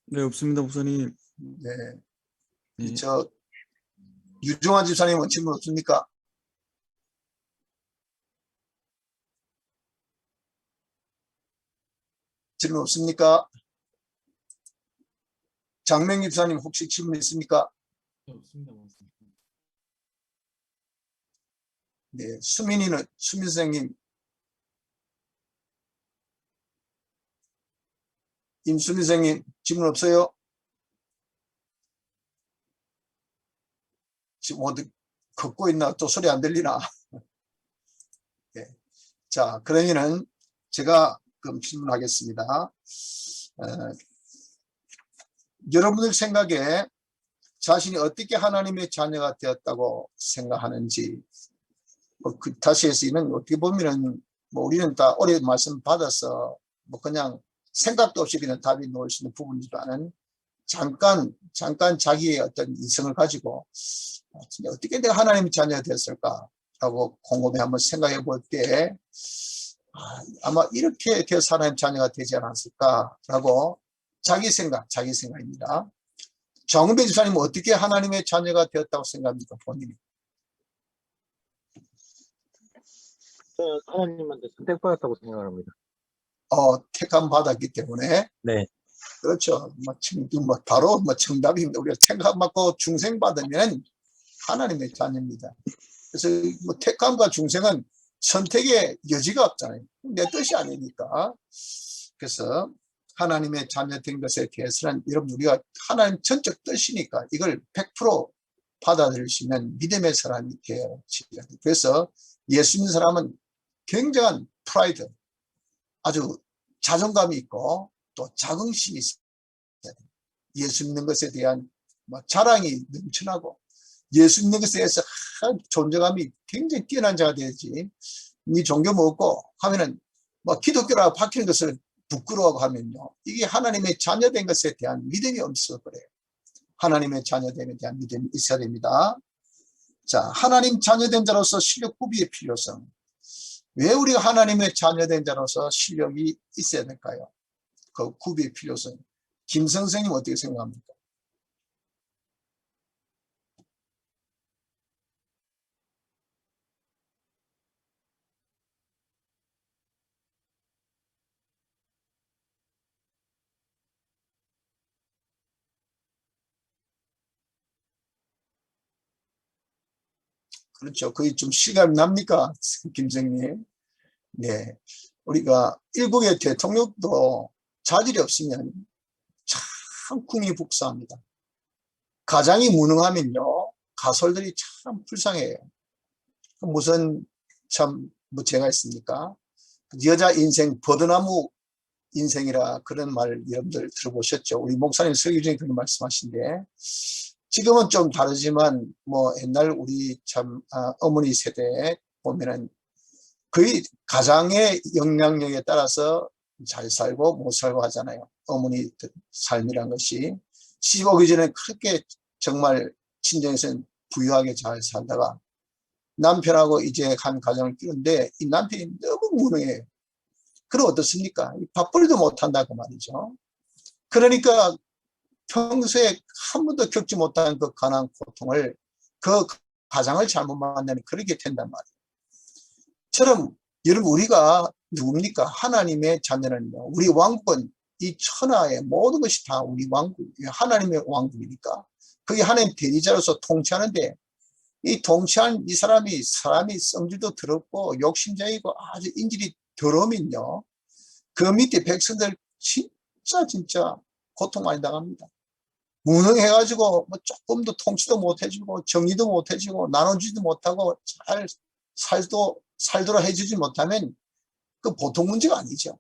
네, 없습니다, 목사님. 네. 네. 유종환 집사님은 질문 없습니까? 질문 없습니까? 장명 집사님 혹시 질문 있습니까? 네, 없습니다, 목사님. 네. 수민 선생님. 임수민 선생님 질문 없어요? 지금 어디 걷고 있나? 또 소리 안 들리나? 네. 자, 그러면은 제가 그럼 질문하겠습니다. 여러분들 생각에 자신이 어떻게 하나님의 자녀가 되었다고 생각하는지, 다시 해서 이는 어떻게 보면은 뭐 우리는 다 오래 말씀 받아서 뭐 그냥 생각도 없이 그냥 답이 나올 수 있는 부분이지만은 잠깐 자기의 어떤 인성을 가지고 어떻게 내가 하나님의 자녀가 되었을까라고 곰곰이 한번 생각해 볼 때 아마 이렇게 되어서 하나님의 자녀가 되지 않았을까라고 자기 생각입니다. 정은배 집사님은 어떻게 하나님의 자녀가 되었다고 생각합니까? 본인이. 저는 하나님한테 선택받았다고 생각합니다. 택함 받았기 때문에. 네. 그렇죠. 바로 정답입니다. 우리가 택함받고 중생받으면 하나님의 자녀입니다. 그래서 택함과 중생은 선택의 여지가 없잖아요. 내 뜻이 아니니까. 그래서 하나님의 자녀 된 것에 대해서는 여러분 우리가 하나님 전적 뜻이니까 이걸 100% 받아들일 수 있는 믿음의 사람이 되어야 돼요. 그래서 예수 믿는 사람은 굉장한 프라이드, 아주 자존감이 있고 또 자긍심이 있어요. 예수 믿는 것에 대한 자랑이 넘쳐나고 예수 믿는 것에 대해서 존재감이 굉장히 뛰어난 자가 되야지. 이 종교 먹고 하면은 기독교라고 바뀌는 것을 부끄러워하고 하면요. 이게 하나님의 자녀된 것에 대한 믿음이 없어 그래요. 하나님의 자녀됨에 대한 믿음이 있어야 됩니다. 자, 하나님 자녀된 자로서 실력 구비의 필요성. 왜 우리가 하나님의 자녀된 자로서 실력이 있어야 될까요? 그 구비의 필요성. 김 선생님 어떻게 생각합니까? 그렇죠. 거의 좀 시간 납니까? 김생님. 네. 우리가 일국의 대통령도 자질이 없으면 참 궁이 북사합니다. 가장이 무능하면요. 가설들이 참 불쌍해요. 무슨 제가 있습니까? 여자 인생 버드나무 인생이라 그런 말 여러분들 들어보셨죠? 우리 목사님 설교 중에 그런 말씀하신데 지금은 좀 다르지만 뭐 옛날 우리 참 어머니 세대에 보면은 거의 가장의 영향력에 따라서 잘 살고 못 살고 하잖아요. 어머니 삶이란 것이 시집 오기 전에 그렇게 정말 친정에서는 부유하게 잘 살다가 남편하고 이제 한 가정을 끼는데 이 남편이 너무 무능해요. 그럼 어떻습니까? 밥벌이도 못한다 그 말이죠. 그러니까 평소에 한 번도 겪지 못한 그 가난 고통을 그 가장을 잘못 만나면 그렇게 된단 말이에요. 처럼 여러분 우리가 누굽니까? 하나님의 자녀는요. 우리 왕국은 이 천하의 모든 것이 다 우리 왕국, 하나님의 왕국이니까 그게 하나님 대리자로서 통치하는데 이 통치한 이 사람이 성질도 더럽고 욕심쟁이고 아주 인질이 더러우면요. 그 밑에 백성들 진짜 고통 많이 당합니다. 무능해가지고 뭐 조금도 통치도 못해주고 정리도 못해주고 나눠주지도 못하고 잘 살도록 해주지 못하면 그 보통 문제가 아니죠.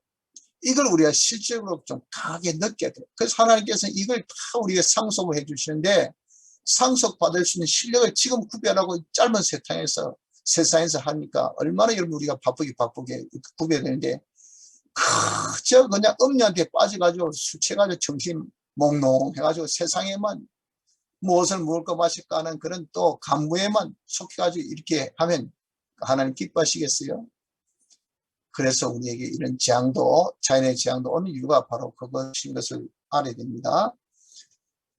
이걸 우리가 실질적으로 좀 강하게 느껴야 돼요. 그래서 하나님께서 이걸 다 우리가 상속을 해주시는데 상속받을 수 있는 실력을 지금 구별하고 짧은 세상에서 하니까 얼마나 여러분 우리가 바쁘게 구별되는데 그저 그냥 음녀한테 빠져가지고 술 취해가지고 정신 몽롱해가지고 세상에만 무엇을 먹을까 마실까 하는 그런 또 간부에만 속해가지고 이렇게 하면 하나님 기뻐하시겠어요? 그래서 우리에게 이런 재앙도 자연의 재앙도 오는 이유가 바로 그것인 것을 알아야 됩니다.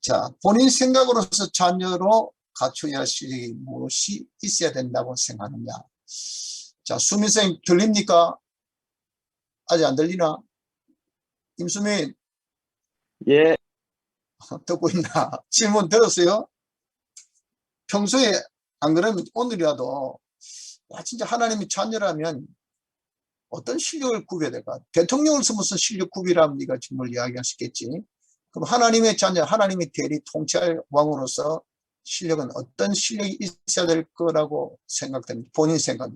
자, 본인 생각으로서 자녀로 갖춰야 할 실력이 무엇이 있어야 된다고 생각하느냐. 자, 수민 선생님 들립니까? 아직 안 들리나? 임수민 예, 듣고 있나? 질문 들었어요? 평소에 안 그러면 오늘이라도 진짜 하나님의 자녀라면 어떤 실력을 구별해야 될까? 대통령으로서 무슨 실력 구별하면 네가 정말 이야기할 수 있겠지. 그럼 하나님의 자녀, 하나님의 대리 통치할 왕으로서 실력은 어떤 실력이 있어야 될 거라고 생각됩니다. 본인 생각에.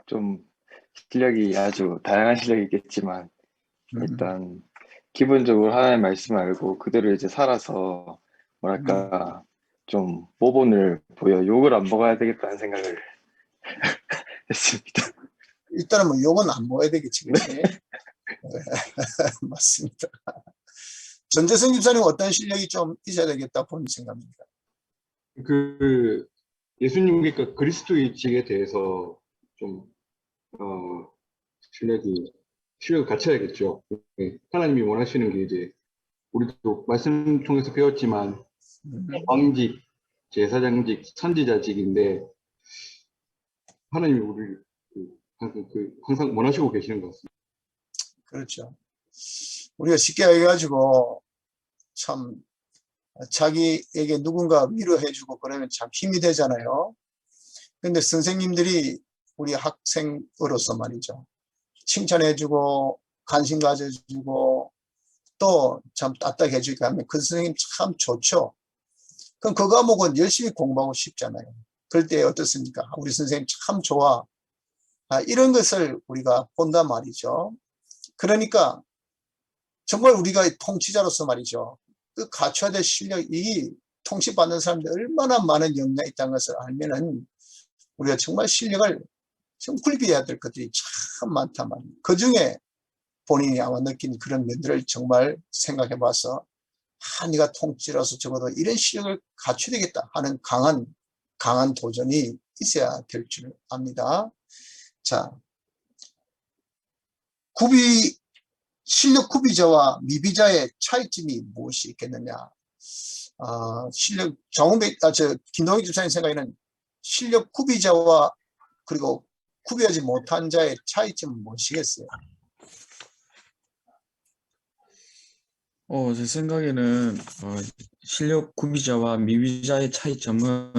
좀 실력이 아주 다양한 실력이 있겠지만 일단 기본적으로 하나님의 말씀 알고 그대로 이제 살아서 뭐랄까 좀 모본을 보여 욕을 안 먹어야 되겠다는 생각을 했습니다. 일단은 뭐 욕은 안 먹어야 되겠지. 그렇지? 맞습니다. 전재성 집사님 어떤 실력이 좀 있어야 되겠다 본인 생각입니다. 그 예수님과 그리스도의 직에 대해서 좀 실력을 갖춰야겠죠. 네, 하나님이 원하시는 게 이제 우리도 말씀 통해서 배웠지만 왕직, 제사장직, 선지자직인데 하나님이 우리를 항상 원하시고 계시는 것 같습니다. 그렇죠. 우리가 쉽게 얘기해가지고 참 자기에게 누군가 위로해주고 그러면 참 힘이 되잖아요. 근데 선생님들이 우리 학생으로서 말이죠. 칭찬해주고 관심 가져주고 또 참 따뜻해주고 하면 그 선생님 참 좋죠. 그럼 그 과목은 열심히 공부하고 싶잖아요. 그럴 때 어떻습니까? 우리 선생님 참 좋아. 이런 것을 우리가 본단 말이죠. 그러니까 정말 우리가 통치자로서 말이죠. 그 갖춰야 될 실력이 통치받는 사람들 얼마나 많은 역량이 있다는 것을 알면은 우리가 정말 실력을 좀 굴비해야 될 것들이 참 많단 말이에요. 그 중에 본인이 아마 느낀 그런 면들을 정말 생각해 봐서 네가 통치자로서 적어도 이런 실력을 갖춰야 되겠다 하는 강한 도전이 있어야 될 줄 압니다. 자, 실력 구비자와 미비자의 차이점이 무엇이 있겠느냐? 김동익 집사님 생각에는 실력 구비자와 그리고 구비하지 못한 자의 차이점은 무엇이겠어요? 제 생각에는 실력 구비자와 미비자의 차이점은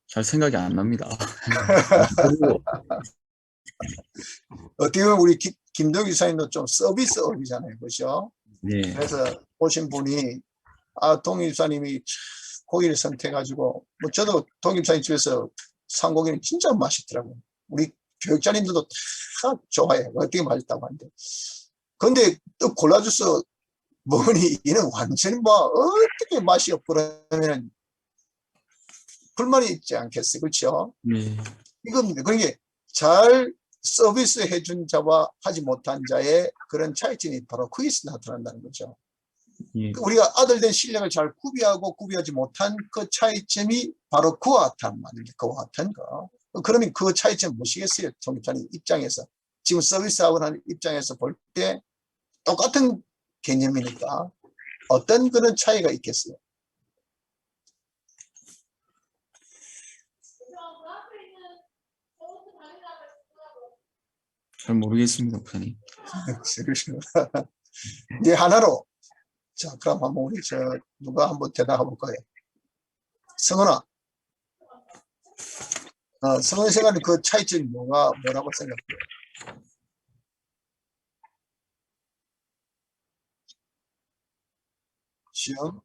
잘 생각이 안 납니다. 어떻게 보면 우리 김동익 집사님도 좀 서비스업이잖아요. 그렇죠? 네. 그래서 보신 분이 동익 집사님이 고기를 선택해가지고 뭐 저도 동김사님 집에서 산 고기는 진짜 맛있더라고요. 우리 교육자님들도 다 좋아해요. 어떻게 맛있다고 하는데. 근데 또 골라줘서 먹으니 얘는 완전히 뭐 어떻게 맛이 없고 그러면 불만이 있지 않겠어요. 그렇죠? 네. 이겁니다. 그러니까 잘 서비스 해준 자와 하지 못한 자의 그런 차이점이 바로 거기서 나타난다는 거죠. 예. 우리가 아들 된 실력을 잘 구비하고 구비하지 못한 그 차이점이 바로 그와 같단 말입니다. 그와 같은 거. 그러면 그 차이점 무엇이겠어요? 통일자님 입장에서. 지금 서비스하고 하는 입장에서 볼 때 똑같은 개념이니까 어떤 그런 차이가 있겠어요? 잘 모르겠습니다, 목사님. 이제 하나로. 자, 그럼 한번 우리 누가 한번 대답해 볼까요? 성은아. 성은 생활의 그 차이점이 뭐라고 생각해요? 시험?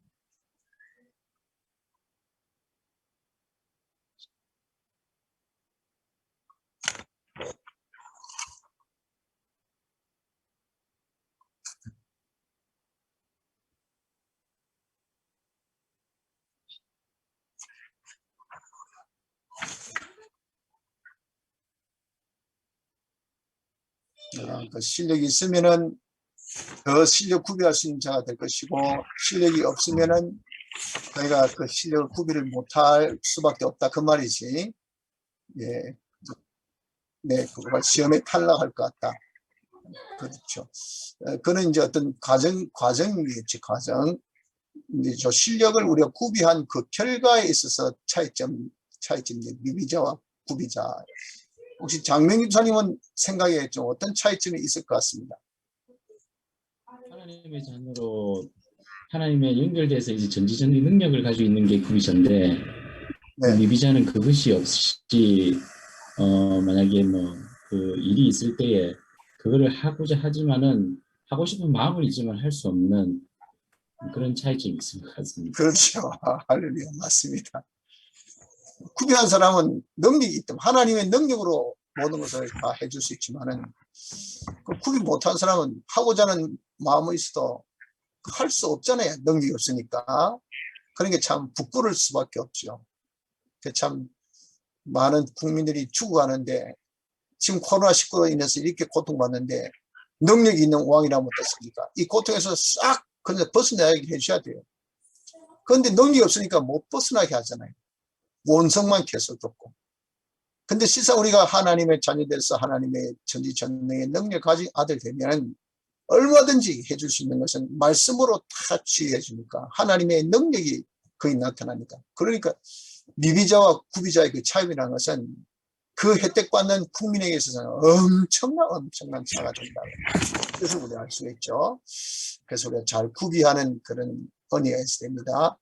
그 실력이 있으면은 더 실력 구비할 수 있는 자가 될 것이고, 실력이 없으면은 저희가 그 실력을 구비를 못할 수밖에 없다. 그 말이지. 예. 네, 그거 시험에 탈락할 것 같다. 그렇죠. 그는 이제 어떤 과정이겠지, 과정. 이제 저 실력을 우리가 구비한 그 결과에 있어서 차이점, 미비자와 구비자. 혹시 장명규 사님은 생각에 좀 어떤 차이점이 있을 것 같습니다. 하나님의 자녀로 하나님의 연결돼서 이제 전지전능 능력을 가지고 있는 게 구비자인데 네. 미비자는 그것이 없이 만약에 뭐 그 일이 있을 때에 그거를 하고자 하지만은 하고 싶은 마음은 있지만 할 수 없는 그런 차이점이 있을 것 같습니다. 그렇죠. 할렐루야, 맞습니다. 구비한 사람은 능력이 있다면 하나님의 능력으로 모든 것을 다 해줄 수 있지만은 그 구비 못한 사람은 하고자 하는 마음이 있어도 할 수 없잖아요. 능력이 없으니까. 그러니까 참 부끄러울 수밖에 없죠. 참 많은 국민들이 죽어가는데 지금 코로나19로 인해서 이렇게 고통받는데 능력이 있는 왕이라면 어떻습니까? 이 고통에서 싹 그냥 벗어나게 해줘야 돼요. 그런데 능력이 없으니까 못 벗어나게 하잖아요. 원성만 계속 뒀고. 근데 실상 우리가 하나님의 자녀돼서 하나님의 전지전능의 능력 가진 아들 되면 얼마든지 해줄 수 있는 것은 말씀으로 다 취해 주니까 하나님의 능력이 거의 나타나니까. 그러니까 미비자와 구비자의 그 차이라는 것은 그 혜택받는 국민에게 있어서는 엄청난 차가 된다. 그래서 우리가 알 수가 있죠. 그래서 우리가 잘 구비하는 그런 은혜가 있어야 됩니다.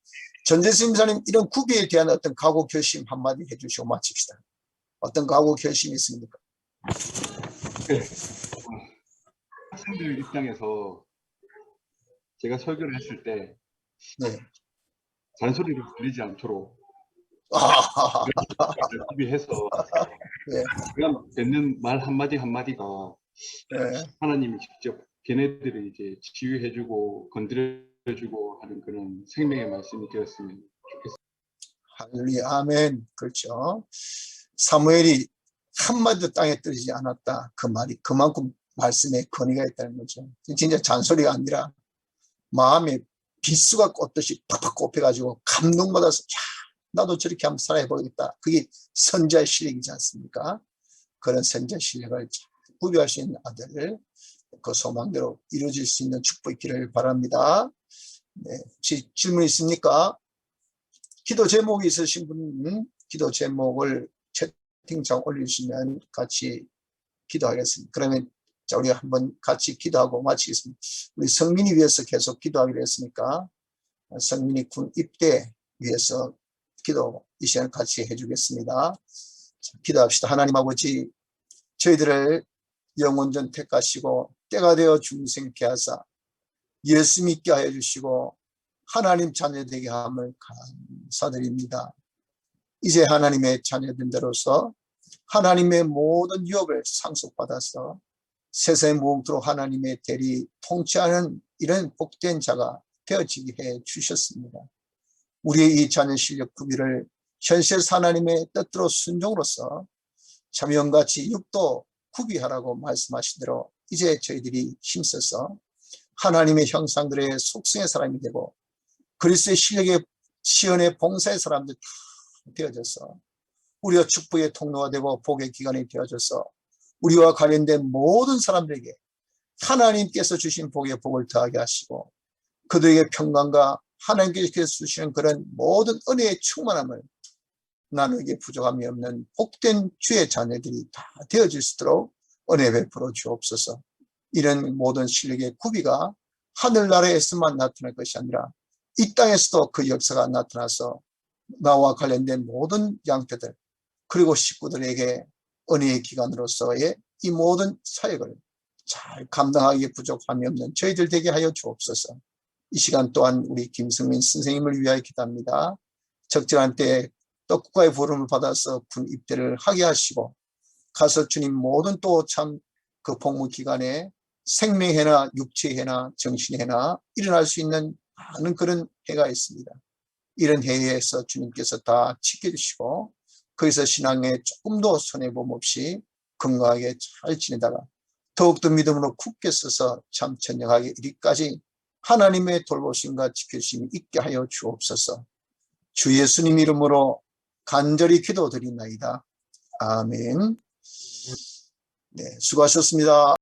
전재수 임사님, 이런 구비에 대한 어떤 각오 결심 한마디 해주시고 마칩시다. 어떤 각오 결심이 있습니까? 학생들 입장에서 제가 설교를 했을 때 네. 잔소리를 들리지 않도록 준비해서 네. 제가 뱉는 말 한마디 한마디가 네. 하나님이 직접 걔네들을 이제 치유해주고 건드려주고 하는 그런 생명의 말씀이 되었으면 좋겠습니다. 할렐루야, 아멘. 그렇죠. 사무엘이 한마디도 땅에 떨어지지 않았다. 그 말이 그만큼 말씀에 권위가 있다는 거죠. 진짜 잔소리가 아니라 마음에 비수가 꽂듯이 팍팍 꼽혀가지고 감동받아서 야, 나도 저렇게 한번 살아보겠다. 그게 선자의 실력이지 않습니까? 그런 선자의 실력을 구비할 수 있는 아들을 그 소망대로 이루어질 수 있는 축복이 있기를 바랍니다. 네, 혹시 질문 있습니까? 기도 제목이 있으신 분은 기도 제목을 채팅창 올려주시면 같이 기도하겠습니다. 그러면 자, 우리가 한번 같이 기도하고 마치겠습니다. 우리 성민이 위해서 계속 기도하기로 했으니까 성민이 군 입대 위해서 기도 이 시간 같이 해주겠습니다. 자, 기도합시다. 하나님 아버지, 저희들을 영원전 택하시고 때가 되어 중생케 하사 예수 믿게 하여 주시고 하나님 자녀되게 함을 감사드립니다. 이제 하나님의 자녀된 대로서 하나님의 모든 유업을 상속받아서 세상의 무궁토록 하나님의 대리 통치하는 이런 복된 자가 되어지게 해 주셨습니다. 우리의 이 자녀 실력 구비를 현실에서 하나님의 뜻대로 순종으로서 자명같이 육도 구비하라고 말씀하신 대로 이제 저희들이 힘써서 하나님의 형상들의 속성의 사람이 되고 그리스도의 실력의 시연의 봉사의 사람들 되어져서 우리가 축복의 통로가 되고 복의 기관이 되어져서 우리와 관련된 모든 사람들에게 하나님께서 주신 복의 복을 더하게 하시고 그들에게 평강과 하나님께서 주시는 그런 모든 은혜의 충만함을 나누기에 부족함이 없는 복된 주의 자녀들이 다 되어질 수 있도록 은혜 베풀어 주옵소서. 이런 모든 실력의 구비가 하늘나라에서만 나타날 것이 아니라 이 땅에서도 그 역사가 나타나서 나와 관련된 모든 양떼들 그리고 식구들에게 은혜의 기관으로서의 이 모든 사역을 잘 감당하기에 부족함이 없는 저희들 되게 하여 주옵소서. 이 시간 또한 우리 김성민 선생님을 위하여 기도합니다. 적절한 때에 또 국가의 부름을 받아서 군 입대를 하게 하시고 가서 주님 모든 또 참 그 복무 기간에 생명의 해나 육체의 해나 정신의 해나 일어날 수 있는 많은 그런 해가 있습니다. 이런 해에서 주님께서 다 지켜주시고 거기서 신앙에 조금도 손해봄 없이 건강하게 잘 지내다가 더욱더 믿음으로 굳게 서서 참 전역하게 이리까지 하나님의 돌보심과 지켜주심이 있게 하여 주옵소서. 주 예수님 이름으로 간절히 기도드리나이다. 아멘. 네, 수고하셨습니다.